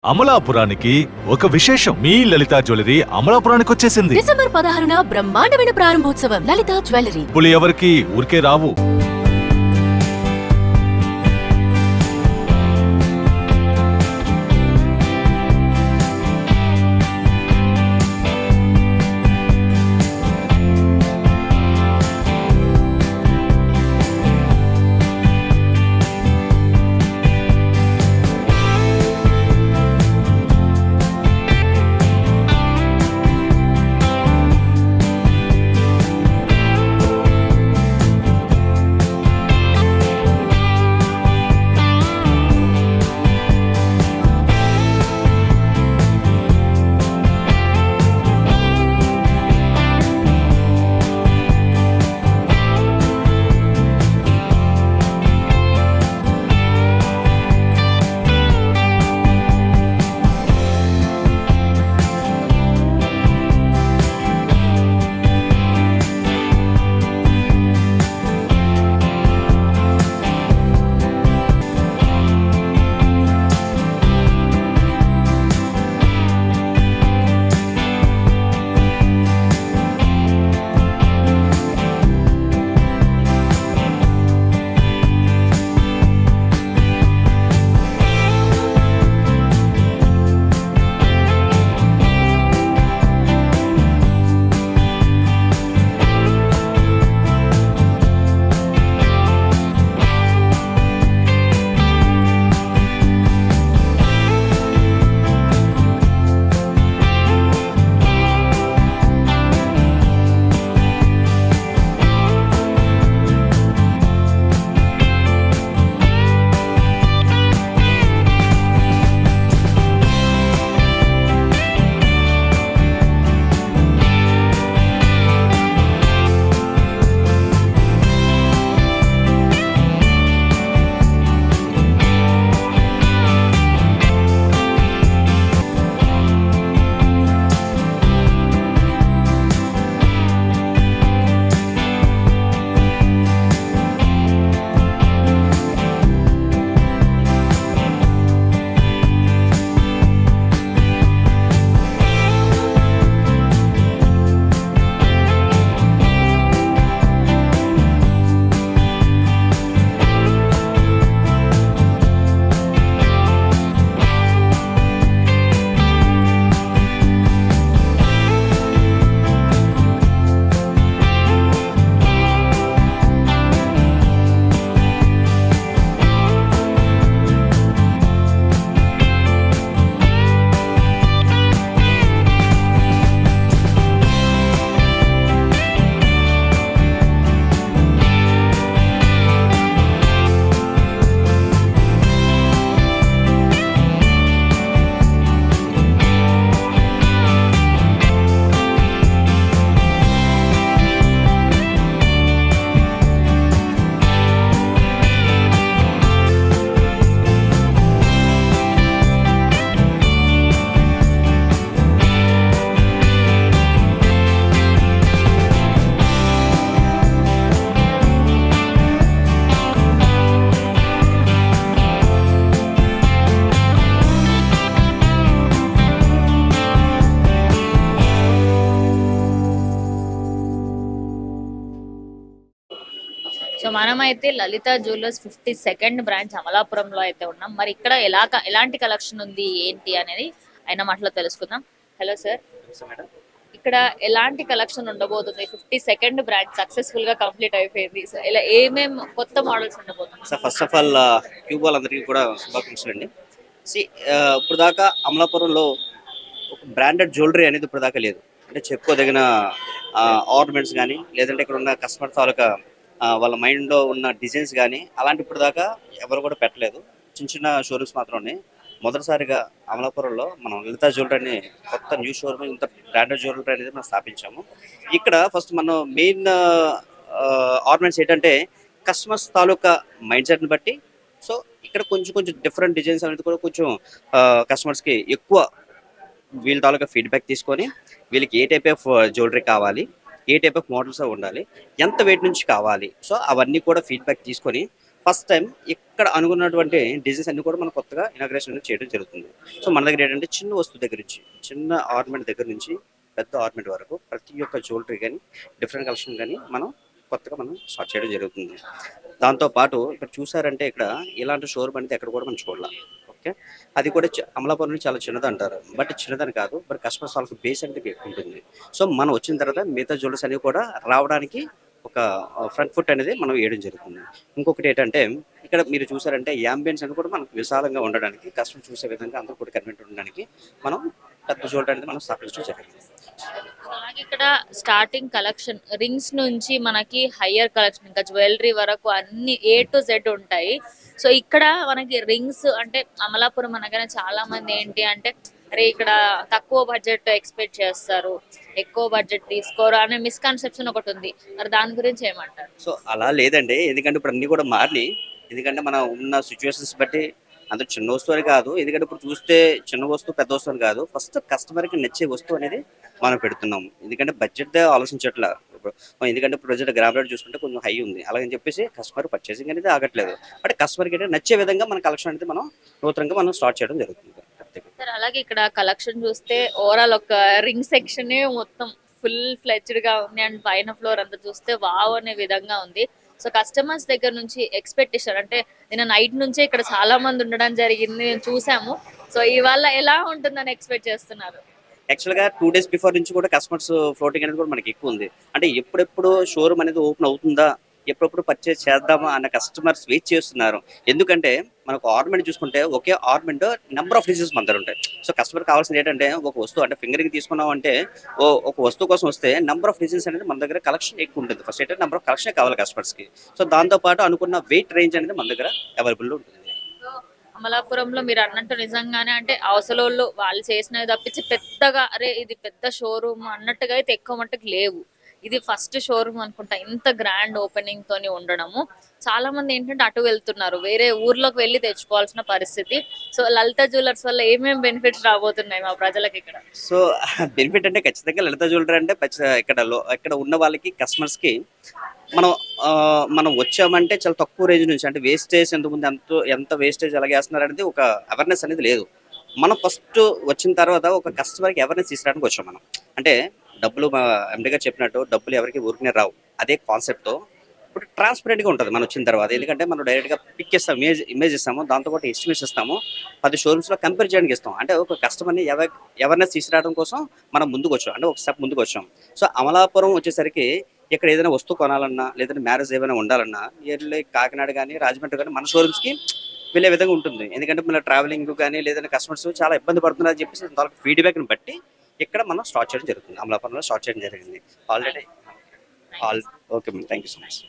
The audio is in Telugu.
అమలాపురానికి ఒక విశేషం. మీ లలిత జ్యువెలరీ అమలాపురానికి వచ్చేసింది. డిసెంబర్ 16న బ్రహ్మాండమైన ప్రారంభోత్సవం. లలిత జ్యువెలరీ. ఇప్పుడు ఎవరికి ఊరికే రావు. సో మనమైతే లలిత జ్యువెలర్స్ 52nd బ్రాంచ్ అమలాపురంలో అయితే ఉన్నాం. మరి ఇక్కడ ఎలాంటి కలెక్షన్ ఉంది ఏంటి అనేది ఆయన మాటలో తెలుసుకుందాం. హలో సార్, ఇక్కడ ఎలాంటి కలెక్షన్ ఉండబోతుంది? 52nd బ్రాంచ్ సక్సెస్ఫుల్ గా కంప్లీట్ అయిపోయింది. సో ఇలా ఏమేం కొత్త మోడల్స్ ఉండబోతుంది? Sir first of all cube వాళ్ళందరికీ కూడా శుభాకాంక్షలు అండి. ఇప్పుడు దాకా అమలాపురంలో ఒక బ్రాండెడ్ జ్యువెలరీ అనేది ఇప్పుడు దాకా లేదు. అంటే చెప్పుకోదగిన ఆర్నమెంట్స్ కానీ, లేదంటే ఇక్కడ ఉన్న కస్టమర్ తాలూకా వాళ్ళ మైండ్లో ఉన్న డిజైన్స్ కానీ అలాంటి ఇప్పుడు దాకా ఎవరు కూడా పెట్టలేదు. చిన్న చిన్న షోరూమ్స్ మాత్రమే. మొదటిసారిగా అమలాపురంలో మనం లలిత జ్యువెలరీ కొత్త న్యూ షోరూమ్, ఇంత బ్రాండెడ్ జ్యువెలరీ అనేది మనం స్థాపించాము. ఇక్కడ ఫస్ట్ మనం మెయిన్ ఆర్నమెంట్స్ ఏంటంటే కస్టమర్స్ తాలూకా మైండ్ సెట్ని బట్టి. సో ఇక్కడ కొంచెం కొంచెం డిఫరెంట్ డిజైన్స్ అనేది కూడా కొంచెం కస్టమర్స్కి ఎక్కువ వీళ్ళ తాలూకా ఫీడ్బ్యాక్ తీసుకొని వీళ్ళకి ఏ టైప్ ఆఫ్ జ్యువెలరీ కావాలి, ఏ టైప్ ఆఫ్ మోడల్స్ ఉండాలి, ఎంత వెయిట్ నుంచి కావాలి, సో అవన్నీ కూడా ఫీడ్బ్యాక్ తీసుకొని ఫస్ట్ టైం ఇక్కడ అనుకున్నటువంటి డిజైన్స్ అన్ని కూడా మనం కొత్తగా ఇనాగ్రేషన్ అనేది చేయడం జరుగుతుంది. సో మన దగ్గర ఏంటంటే చిన్న వస్తువు దగ్గర నుంచి, చిన్న ఆర్నమెంట్ దగ్గర నుంచి పెద్ద ఆర్నమెంట్ వరకు ప్రతి ఒక్క జ్యువెలరీ కానీ డిఫరెంట్ కలెక్షన్ కానీ మనం కొత్తగా మనం స్టార్ట్ చేయడం జరుగుతుంది. దాంతోపాటు ఇక్కడ చూసారంటే ఇక్కడ ఇలాంటి షోరూమ్ అనేది ఎక్కడ కూడా మనం చూడాలి. ఓకే, అది కూడా అమలాపురం నుంచి చాలా చిన్నది అంటారు, బట్ చిన్నదని కాదు, బట్ కస్టమర్స్ వాళ్ళకి బేస్ అనేది ఎక్కువ ఉంటుంది. సో మనం వచ్చిన తర్వాత మిగతా జ్యువెలర్స్ అనేవి కూడా రావడానికి ఒక ఫ్రంట్ ఫుట్ అనేది మనం వేయడం జరుగుతుంది. ఇంకొకటి ఏంటంటే ఇక్కడ మీరు చూసారంటే యాంబియన్స్ అనేది కూడా మనకు విశాలంగా ఉండడానికి, కస్టమర్ చూసే విధంగా అందరూ కూడా కన్వెంట్ ఉండడానికి మనం పెద్ద జ్యువెలరీ అనేది మనం స్థాపించడం జరిగింది. అలాగే ఇక్కడ స్టార్టింగ్ కలెక్షన్ రింగ్స్ నుంచి మనకి హయ్యర్ కలెక్షన్ ఇంకా జ్యువెలరీ వరకు అన్ని A to Z ఉంటాయి. సో ఇక్కడ మనకి రింగ్స్ అంటే అమలాపురం అనగానే చాలా మంది ఏంటి అంటే అరే ఇక్కడ తక్కువ బడ్జెట్ ఎక్స్పెక్ట్ చేస్తారు, ఎక్కువ బడ్జెట్ తీసుకోరు అనే మిస్కన్సెప్షన్ ఒకటి ఉంది. మరి దాని గురించి ఏమంటారు? సో అలా లేదండి, ఎందుకంటే ఇప్పుడు అన్నీ కూడా మారినాయి. ఎందుకంటే మనం ఉన్న సిచ్యువేషన్స్ బట్టి అందరూ చిన్న వస్తువు అని కాదు, ఎందుకంటే ఇప్పుడు చూస్తే చిన్న వస్తువు పెద్ద వస్తువు అని కాదు, ఫస్ట్ కస్టమర్కి నచ్చే వస్తువు అనేది మనం పెడుతున్నాం. ఎందుకంటే బడ్జెట్ ఆలోచించట్లా ఇప్పుడు, ఎందుకంటే ఇప్పుడు ప్రజెంట్ గ్రామ్ రేట్ చూసుకుంటే కొంచెం హై ఉంది, అలాగని చెప్పేసి కస్టమర్ పర్చేసింగ్ అనేది ఆగట్లేదు. బట్ కస్టమర్కి అయితే నచ్చే విధంగా మన కలెక్షన్ అనేది మనం నూతనంగా మనం స్టార్ట్ చేయడం జరుగుతుంది. సార్ అలాగే ఇక్కడ కలెక్షన్ చూస్తే ఓవరాల్ ఒక రింగ్ సెక్షన్ మొత్తం ఫుల్ ఫ్లెడ్జ్డ్ గా ఉంది అండ్ పైన ఫ్లోర్ అంతా చూస్తే వావ్ అనే విధంగా ఉంది. సో కస్టమర్స్ దగ్గర నుంచి ఎక్స్పెక్టేషన్ అంటే నిన్న నైట్ నుంచే ఇక్కడ చాలా మంది ఉండడం జరిగింది, మేము చూసాము. సో ఇవాళ ఎలా ఉంటుందని ఎక్స్పెక్ట్ చేస్తున్నారు? యాక్చువల్గా 2 days బిఫోర్ నుంచి కూడా కస్టమర్స్ ఫ్లోటింగ్ అనేది కూడా మనకి ఎక్కువ ఉంది. అంటే ఎప్పుడెప్పుడు షోరూమ్ అనేది ఓపెన్ అవుతుందా, ఎప్పుడెప్పుడు పర్చేస్ చేద్దామా అన్న కస్టమర్స్ వెయిట్ చేస్తున్నారు. ఎందుకంటే మనకు ఆర్నమెంట్ చూసుకుంటే ఒకే ఆర్నమెంట్ నెంబర్ ఆఫ్ డిజైన్స్ మన దగ్గర ఉంటాయి. సో కస్టమర్ కావాల్సింది ఏంటంటే ఒక వస్తువు అంటే ఫింగరింగ్ తీసుకున్నాం అంటే ఒక వస్తువు కోసం వస్తే నెంబర్ ఆఫ్ డిజైన్స్ అనేది మన దగ్గర కలెక్షన్ ఎక్కువ ఉంటుంది. ఫస్ట్ ఏంటంటే నెంబర్ ఆఫ్ కలెక్షన్ కావాలి కస్టమర్స్కి. సో దాంతోపాటు అనుకున్న వెయిట్ రేంజ్ అనేది మన దగ్గర అవైలబుల్ ఉంటుంది. సో అమలాపురంలో మీరు అన్నట్టు నిజంగానే అంటే అవసలోళ్ళు వాళ్ళు చేసినవి తప్పించి పెద్దగా అరే ఇది పెద్ద షోరూమ్ అన్నట్టుగా అయితే ఎక్కువ మట్టుకు లేవు. ఇది ఫస్ట్ షోరూమ్ అనుకుంటా ఇంత గ్రాండ్ ఓపెనింగ్ తోని ఉండడము. చాలా మంది ఏంటంటే అటు వెళ్తున్నారు, వేరే ఊర్లోకి వెళ్ళి తెచ్చుకోవాల్సిన పరిస్థితి. సో లలిత జ్యువెలర్స్ వల్ల ఏమేమి బెనిఫిట్స్ రాబోతున్నాయి మా ప్రజలకు ఇక్కడ? సో బెనిఫిట్ అంటే ఖచ్చితంగా లలిత జ్యువెలరీ అంటే ఇక్కడ ఉన్న వాళ్ళకి కస్టమర్స్కి మనం వచ్చామంటే చాలా తక్కువ రేంజ్ నుంచి, అంటే వేస్టేజ్ ఎంత వేస్టేజ్ అలాగే వేస్తున్నారు అనేది ఒక అవేర్నెస్ అనేది లేదు. మనం ఫస్ట్ వచ్చిన తర్వాత ఒక కస్టమర్కి అవేర్నెస్ తీసుకురావడానికి వచ్చాం మనం. అంటే డబ్బులు ఎండి గారు చెప్పినట్టు డబ్బులు ఎవరికి ఊరికనే రావు, అదే కాన్సెప్ట్తో ఇప్పుడు ట్రాన్స్పరెంట్గా ఉంటుంది మనం వచ్చిన తర్వాత. ఎందుకంటే మనం డైరెక్ట్గా పిక్ ఇస్తాం, ఇమేజ్ ఇస్తాము, దాంతోపాటు ఎస్టిమేట్స్ ఇస్తాము, 10 షోరూమ్స్లో కంపేర్ చేయడానికి ఇస్తాం. అంటే ఒక కస్టమర్ని అవేర్నెస్ తీసుకురావడం కోసం మనం ముందుకు వచ్చాం, అంటే ఒక స్టెప్ ముందుకు వచ్చాం. సో అమలాపురం వచ్చేసరికి ఇక్కడ ఏదైనా వస్తువు కొనాలన్నా లేదంటే మ్యారేజ్ ఏమైనా ఉండాలన్నా ఎర్లీ కాకినాడ కానీ రాజమండ్రి కానీ మన షోరూమ్స్కి వెళ్ళే విధంగా ఉంటుంది. ఎందుకంటే మన ట్రావెలింగ్ కానీ లేదంటే కస్టమర్స్ చాలా ఇబ్బంది పడుతున్నారు అని చెప్పేసి వాళ్ళకి ఫీడ్బ్యాక్ని బట్టి ఇక్కడ మనం స్టార్ట్ చేయడం జరుగుతుంది. అమలాపురంలో స్టార్ట్ చేయడం జరిగింది already. Okay ma'am, thank you so much.